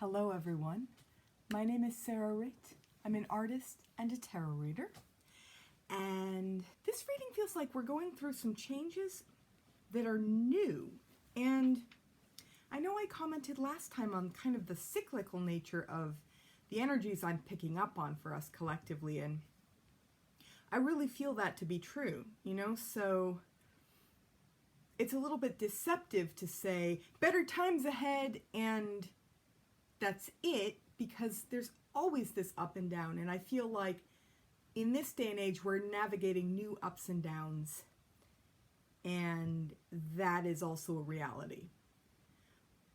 Hello everyone, my name is Sarah Ritt. I'm an artist and a tarot reader, and this reading feels like we're going through some changes that are new. And I know I commented last time on kind of the cyclical nature of the energies I'm picking up on for us collectively, and I really feel that to be true, so it's a little bit deceptive to say better times ahead and that's it, because there's always this up and down, and I feel like in this day and age we're navigating new ups and downs, and that is also a reality.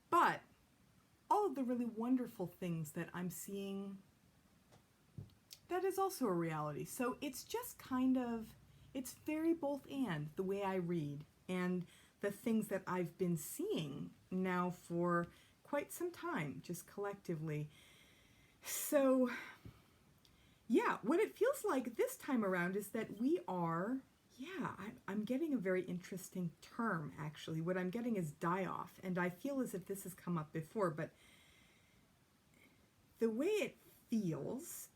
But all of the really wonderful things that I'm seeing, that is also a reality. So it's just kind of, it's very both and, the way I read and the things that I've been seeing now for quite some time, just collectively. So yeah, what it feels like this time around is that we are, I'm getting a very interesting term actually. What I'm getting is die-off, and I feel as if this has come up before, but the way it feels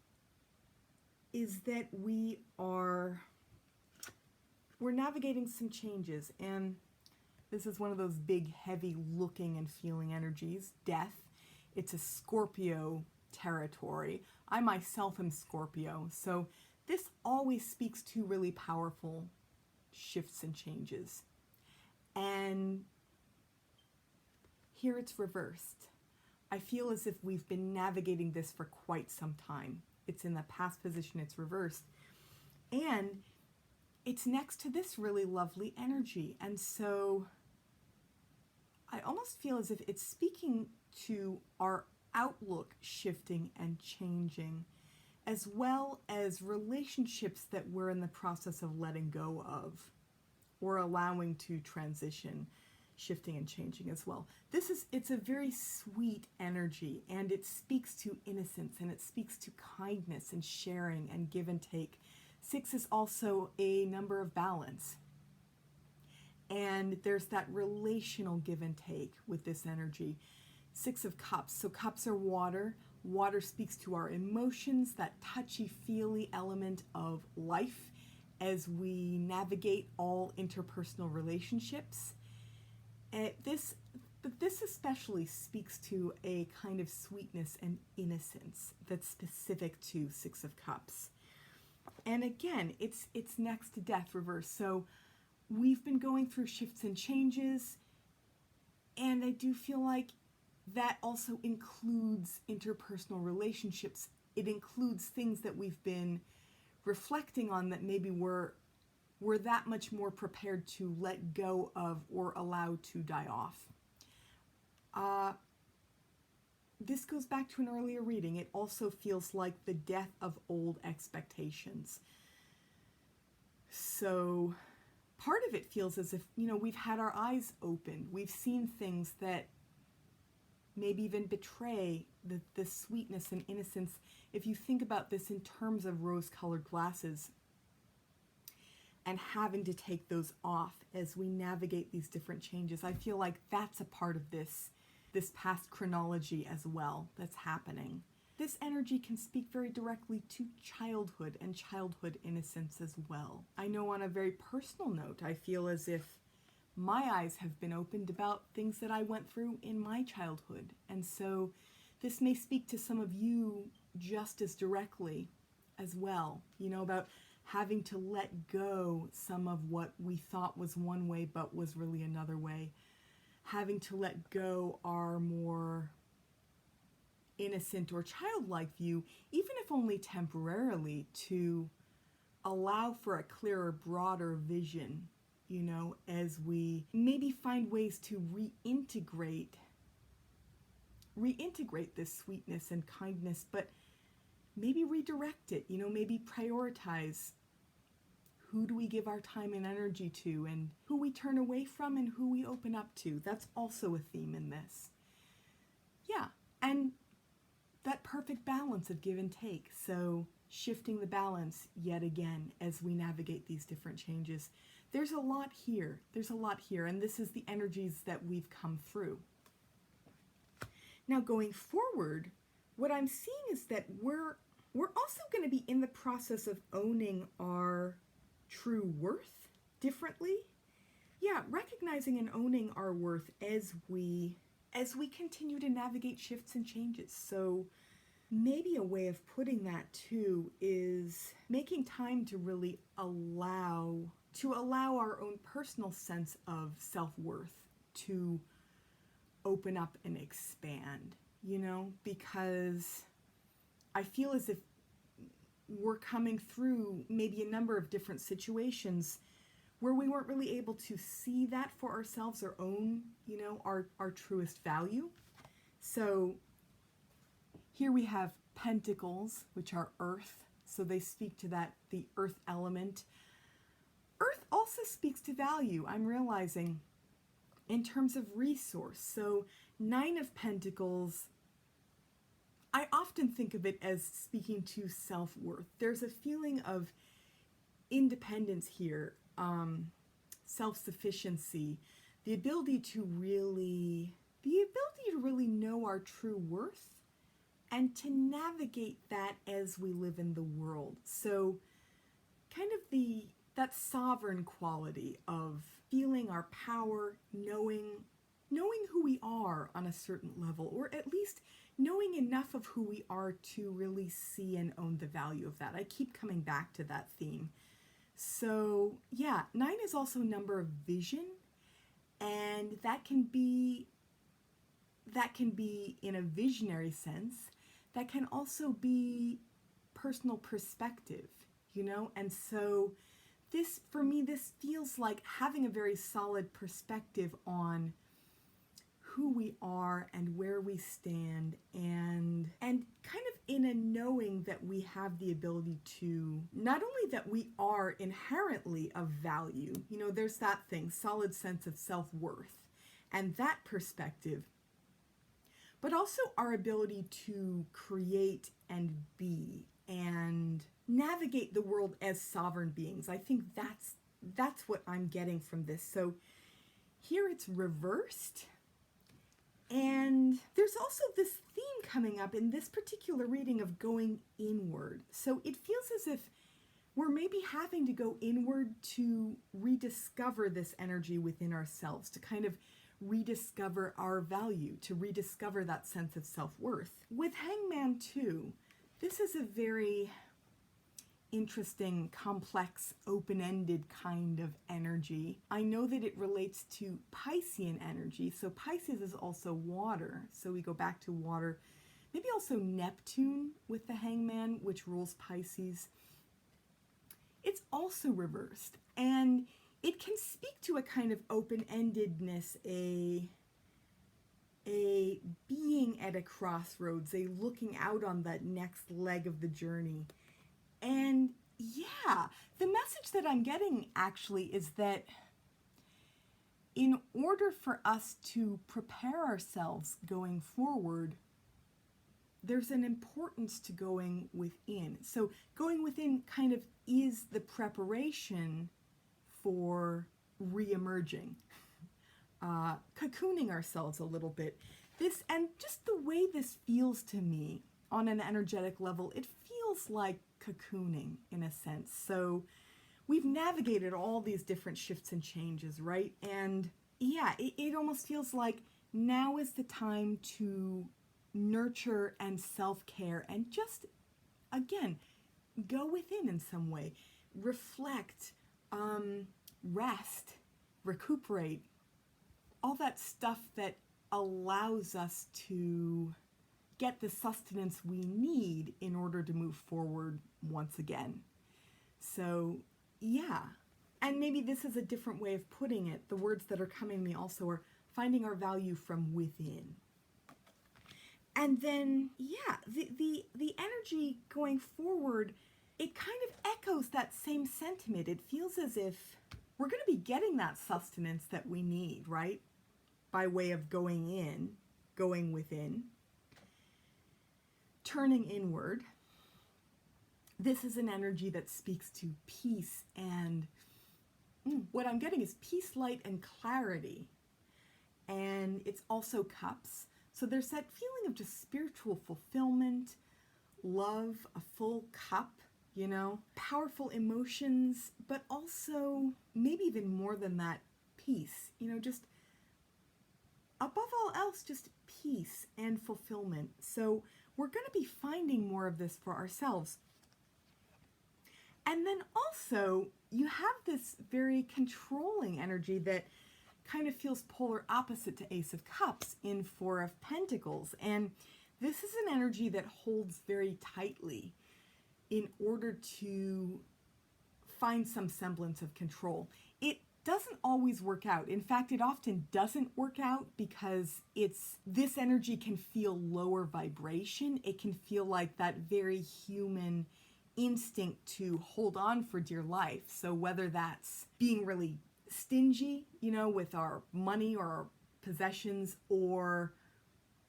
is that we're navigating some changes, and this is one of those big, heavy looking and feeling energies, death. It's a Scorpio territory. I myself am Scorpio, so this always speaks to really powerful shifts and changes. And here it's reversed. I feel as if we've been navigating this for quite some time. It's in the past position, it's reversed. And it's next to this really lovely energy. And so I almost feel as if it's speaking to our outlook shifting and changing, as well as relationships that we're in the process of letting go of or allowing to transition, shifting and changing as well. It's a very sweet energy, and it speaks to innocence, and it speaks to kindness and sharing and give and take. 6 is also a number of balance. And there's that relational give and take with this energy. 6 of Cups. So cups are water. Water speaks to our emotions, that touchy-feely element of life as we navigate all interpersonal relationships. But this especially speaks to a kind of sweetness and innocence that's specific to 6 of Cups. And again, it's next to death reverse. So we've been going through shifts and changes, and I do feel like that also includes interpersonal relationships. It includes things that we've been reflecting on that maybe we're that much more prepared to let go of or allow to die off. This goes back to an earlier reading. It also feels like the death of old expectations. So part of it feels as if, we've had our eyes opened. We've seen things that maybe even betray the sweetness and innocence. If you think about this in terms of rose-colored glasses, and having to take those off as we navigate these different changes, I feel like that's a part of this past chronology as well that's happening. This energy can speak very directly to childhood and childhood innocence as well. I know on a very personal note, I feel as if my eyes have been opened about things that I went through in my childhood. And so this may speak to some of you just as directly as well, about having to let go some of what we thought was one way but was really another way. Having to let go our more innocent or childlike view, even if only temporarily, to allow for a clearer, broader vision, as we maybe find ways to reintegrate this sweetness and kindness, but maybe redirect it, maybe prioritize who do we give our time and energy to, and who we turn away from and who we open up to. That's also a theme in this. Yeah, and that perfect balance of give and take. So shifting the balance yet again as we navigate these different changes. There's a lot here. And this is the energies that we've come through. Now going forward, what I'm seeing is that we're also going to be in the process of owning our true worth differently. Yeah, recognizing and owning our worth as we continue to navigate shifts and changes. So maybe a way of putting that too is making time to really allow our own personal sense of self-worth to open up and expand, because I feel as if we're coming through maybe a number of different situations where we weren't really able to see that for ourselves or own, our truest value. So here we have pentacles, which are earth. So they speak to that, the earth element. Earth also speaks to value, I'm realizing, in terms of resource. So 9 of Pentacles, I often think of it as speaking to self-worth. There's a feeling of independence here, self-sufficiency, the ability to really know our true worth and to navigate that as we live in the world. So kind of that sovereign quality of feeling our power, knowing who we are on a certain level, or at least knowing enough of who we are to really see and own the value of that. I keep coming back to that theme. So yeah, 9 is also a number of vision, and that can be in a visionary sense. That can also be personal perspective, and so this, for me, this feels like having a very solid perspective on who we are and where we stand, and kind of in a knowing that we have the ability to, not only that we are inherently of value, there's that thing, solid sense of self-worth and that perspective, but also our ability to create and be and navigate the world as sovereign beings. I think that's what I'm getting from this. So here it's reversed, and there's also this theme coming up in this particular reading of going inward. So it feels as if we're maybe having to go inward to rediscover this energy within ourselves, to kind of rediscover our value, to rediscover that sense of self-worth. With Hangman too, this is a very interesting, complex, open-ended kind of energy. I know that it relates to Piscean energy. So Pisces is also water. So we go back to water. Maybe also Neptune with the Hangman, which rules Pisces. It's also reversed. And it can speak to a kind of open-endedness, a being at a crossroads, a looking out on that next leg of the journey. And yeah, the message that I'm getting actually is that in order for us to prepare ourselves going forward, there's an importance to going within. So going within kind of is the preparation for re-emerging, cocooning ourselves a little bit. This, and just the way this feels to me on an energetic level, it feels like cocooning in a sense. So we've navigated all these different shifts and changes, right? And yeah, it almost feels like now is the time to nurture and self-care and just, again, go within in some way. Reflect, rest, recuperate, all that stuff that allows us to get the sustenance we need in order to move forward once again. So yeah, and maybe this is a different way of putting it. The words that are coming to me also are finding our value from within. And then yeah, the energy going forward, it kind of echoes that same sentiment. It feels as if we're going to be getting that sustenance that we need, right? By way of going in, going within, turning inward. This is an energy that speaks to peace, and what I'm getting is peace, light, and clarity. And it's also cups. So there's that feeling of just spiritual fulfillment, love, a full cup, you know, powerful emotions, but also maybe even more than that, peace, you know, just above all else, just peace and fulfillment. So we're going to be finding more of this for ourselves. And then also, you have this very controlling energy that kind of feels polar opposite to Ace of Cups in Four of Pentacles. And this is an energy that holds very tightly in order to find some semblance of control. It doesn't always work out. In fact, it often doesn't work out because this energy can feel lower vibration. It can feel like that very human instinct to hold on for dear life. So whether that's being really stingy, you know, with our money or our possessions, or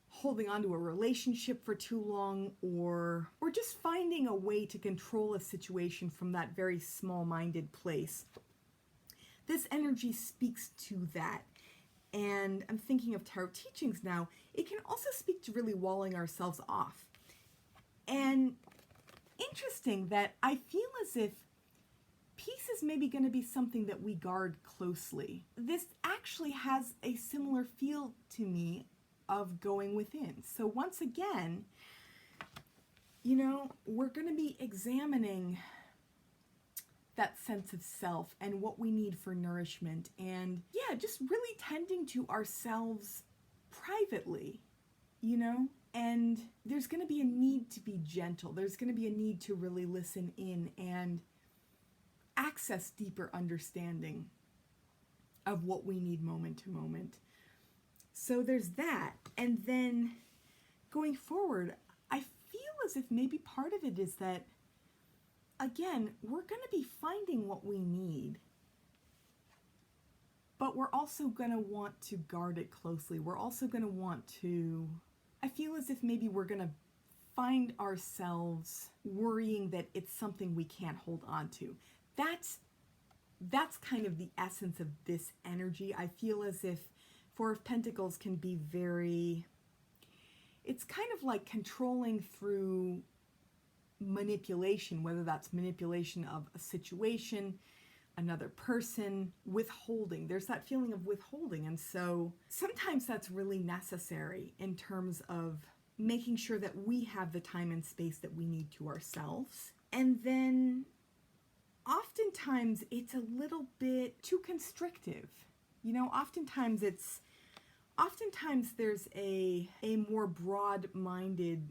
holding on to a relationship for too long, or just finding a way to control a situation from that very small-minded place. This energy speaks to that. And I'm thinking of tarot teachings now. It can also speak to really walling ourselves off. And interesting that I feel as if peace is maybe going to be something that we guard closely. This actually has a similar feel to me of going within. So once again, you know, we're going to be examining that sense of self and what we need for nourishment, and yeah, just really tending to ourselves privately, you know. And there's going to be a need to be gentle. There's going to be a need to really listen in and access deeper understanding of what we need moment to moment. So there's that. And then going forward, I feel as if maybe part of it is that, again, we're going to be finding what we need, but we're also going to want to guard it closely. We're also going to want to, I feel as if maybe we're going to find ourselves worrying that it's something we can't hold on to. That's kind of the essence of this energy. I feel as if Four of Pentacles can be very, it's kind of like controlling through manipulation, whether that's manipulation of a situation, another person, withholding. There's that feeling of withholding. And so sometimes that's really necessary in terms of making sure that we have the time and space that we need to ourselves. And then oftentimes it's a little bit too constrictive. You know, oftentimes there's a more broad-minded,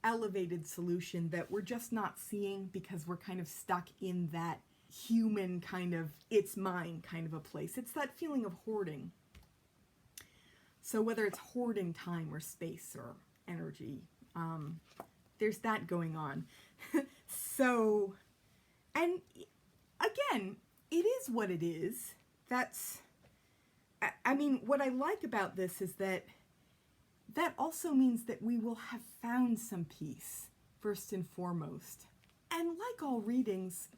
elevated solution that we're just not seeing because we're kind of stuck in that human kind of, it's mine kind of a place. It's that feeling of hoarding. So whether it's hoarding time or space or energy, there's that going on. So, and again, it is what it is. I mean, what I like about this is that also means that we will have found some peace, first and foremost. And like all readings,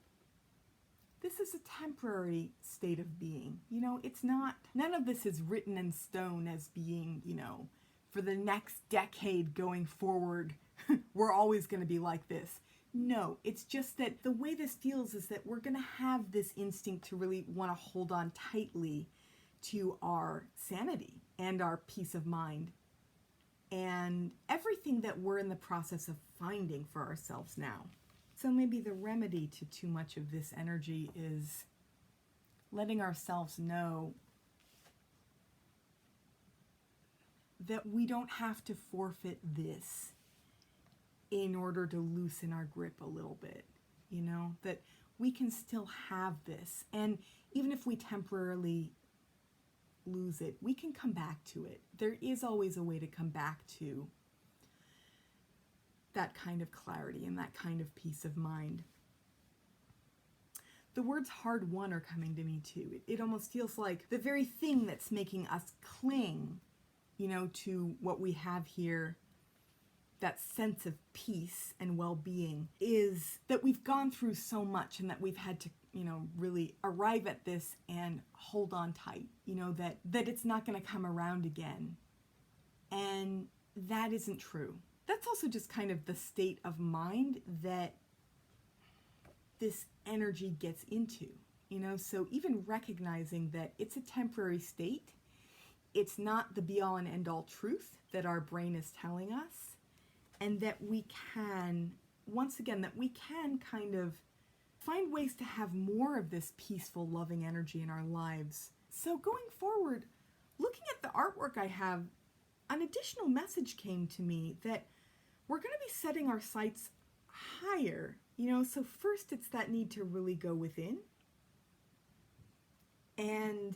this is a temporary state of being. You know, it's not, none of this is written in stone as being, you know, for the next decade going forward, we're always going to be like this. No, it's just that the way this feels is that we're going to have this instinct to really want to hold on tightly to our sanity and our peace of mind and everything that we're in the process of finding for ourselves now. So maybe the remedy to too much of this energy is letting ourselves know that we don't have to forfeit this in order to loosen our grip a little bit, you know, that we can still have this. And even if we temporarily lose it, we can come back to it. There is always a way to come back to that kind of clarity and that kind of peace of mind. The words hard won are coming to me too. It almost feels like the very thing that's making us cling, you know, to what we have here, that sense of peace and well-being, is that we've gone through so much and that we've had to, you know, really arrive at this and hold on tight, you know, that it's not going to come around again. And that isn't true. That's also just kind of the state of mind that this energy gets into, you know? So even recognizing that it's a temporary state, it's not the be all and end all truth that our brain is telling us, and that we can, once again, that we can kind of find ways to have more of this peaceful, loving energy in our lives. So going forward, looking at the artwork I have, an additional message came to me that we're going to be setting our sights higher. You know, so first it's that need to really go within and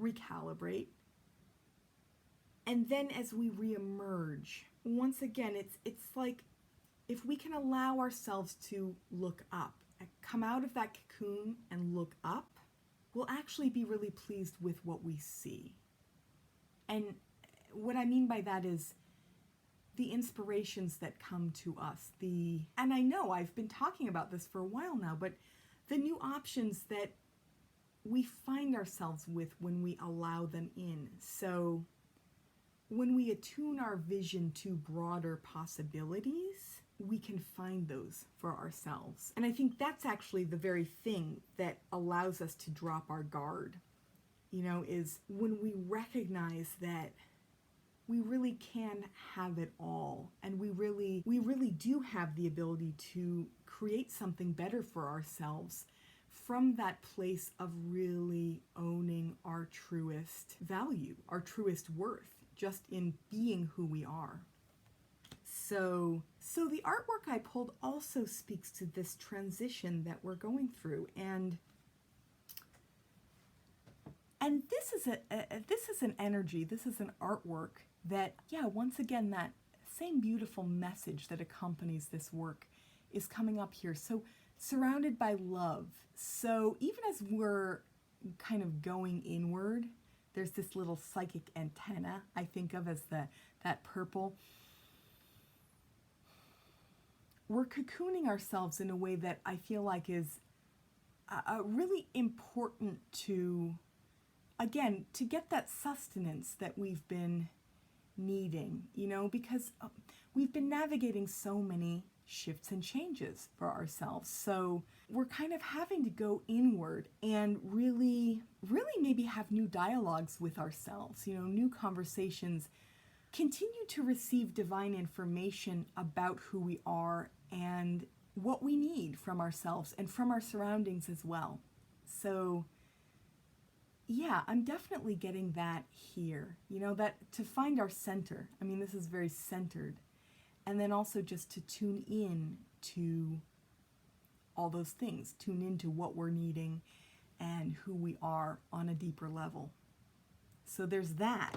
recalibrate. And then as we reemerge, once again, it's like if we can allow ourselves to look up, come out of that cocoon and look up, we'll actually be really pleased with what we see. And what I mean by that is the inspirations that come to us, and I know I've been talking about this for a while now, but the new options that we find ourselves with when we allow them in. So when we attune our vision to broader possibilities, we can find those for ourselves. And I think that's actually the very thing that allows us to drop our guard, you know, is when we recognize that we really can have it all, and we really do have the ability to create something better for ourselves from that place of really owning our truest value, our truest worth, just in being who we are. So the artwork I pulled also speaks to this transition that we're going through, and this is an energy, this is an artwork that, yeah, once again, that same beautiful message that accompanies this work is coming up here. So surrounded by love. So even as we're kind of going inward, there's this little psychic antenna I think of as that purple. We're cocooning ourselves in a way that I feel like is really important to, again, to get that sustenance that we've been needing, you know, because we've been navigating so many shifts and changes for ourselves. So we're kind of having to go inward and really maybe have new dialogues with ourselves, you know, new conversations, continue to receive divine information about who we are and what we need from ourselves and from our surroundings as well. So yeah, I'm definitely getting that here, you know, that to find our center. I mean, this is very centered. And then also just to tune in to all those things, tune into what we're needing and who we are on a deeper level. So there's that.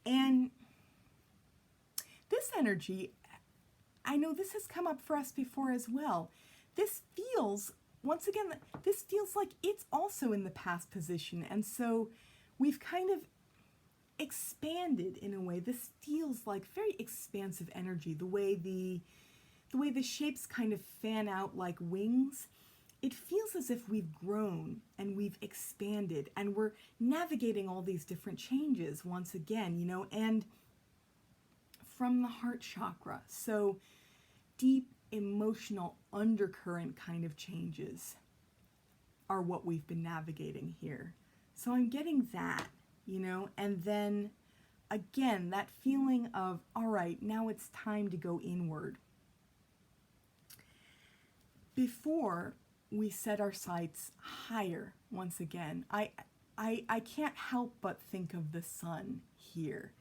And this energy, I know this has come up for us before as well. This feels, once again, this feels like it's also in the past position. And so we've kind of expanded in a way. This feels like very expansive energy. The way the shapes kind of fan out like wings, it feels as if we've grown and we've expanded and we're navigating all these different changes once again, you know, and from the heart chakra. So deep emotional undercurrent kind of changes are what we've been navigating here. So I'm getting that, you know, and then again, that feeling of, all right, now it's time to go inward. Before we set our sights higher, once again, I can't help but think of the sun here.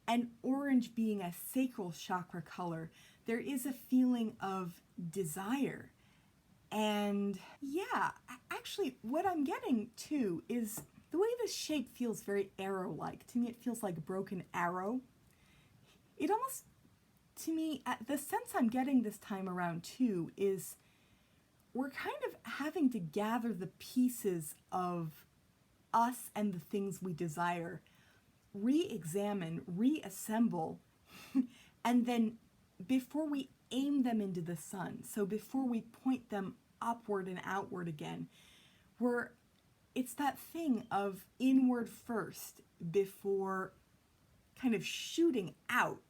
And orange being a sacral chakra color, there is a feeling of desire. And yeah, actually what I'm getting too is the way this shape feels very arrow-like. To me, it feels like a broken arrow. It almost, to me, the sense I'm getting this time around too is we're kind of having to gather the pieces of us and the things we desire, re-examine, reassemble, and then before we aim them into the sun, so before we point them upward and outward again, it's that thing of inward first before kind of shooting out,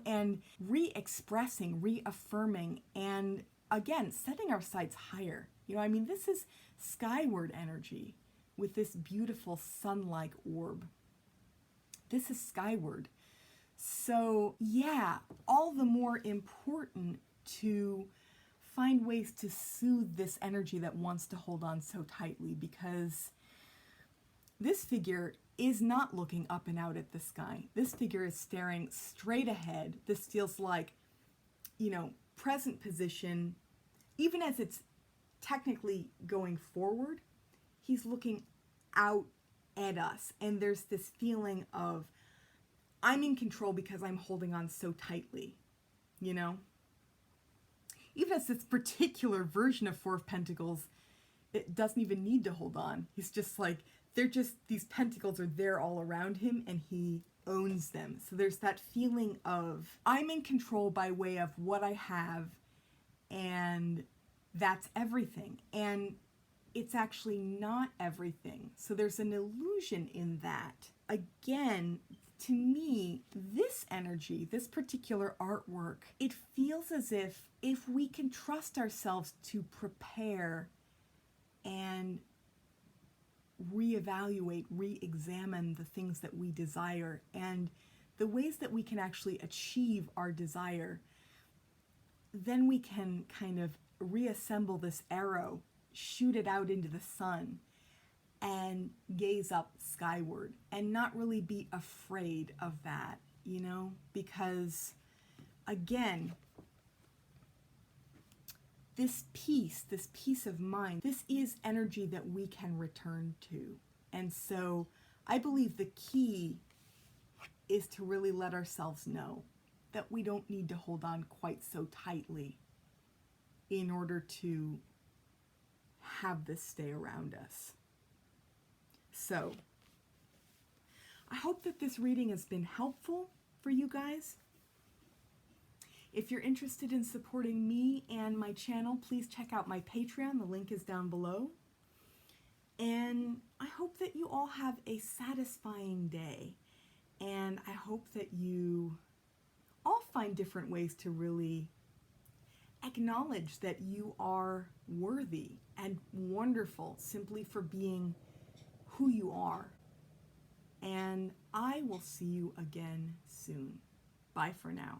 and re-expressing, reaffirming, and again, setting our sights higher. This is skyward energy with this beautiful sun-like orb. This is skyward. So yeah, all the more important to find ways to soothe this energy that wants to hold on so tightly, because this figure is not looking up and out at the sky. This figure is staring straight ahead. This feels like, present position. Even as it's technically going forward, he's looking out at us. And there's this feeling of, I'm in control because I'm holding on so tightly, Even as this particular version of Four of Pentacles, it doesn't even need to hold on. He's just like, these pentacles are there all around him and he owns them. So there's that feeling of, I'm in control by way of what I have, and that's everything. And it's actually not everything. So there's an illusion in that. Again, to me, this energy, this particular artwork, it feels as if we can trust ourselves to prepare and reevaluate, re-examine the things that we desire and the ways that we can actually achieve our desire, then we can kind of reassemble this arrow, shoot it out into the sun, and gaze up skyward and not really be afraid of that, because again, this peace of mind, this is energy that we can return to. And so I believe the key is to really let ourselves know that we don't need to hold on quite so tightly in order to have this stay around us. So I hope that this reading has been helpful for you guys. If you're interested in supporting me and my channel, please check out my Patreon. The link is down below. And I hope that you all have a satisfying day. And I hope that you all find different ways to really acknowledge that you are worthy and wonderful simply for being who you are. And I will see you again soon. Bye for now.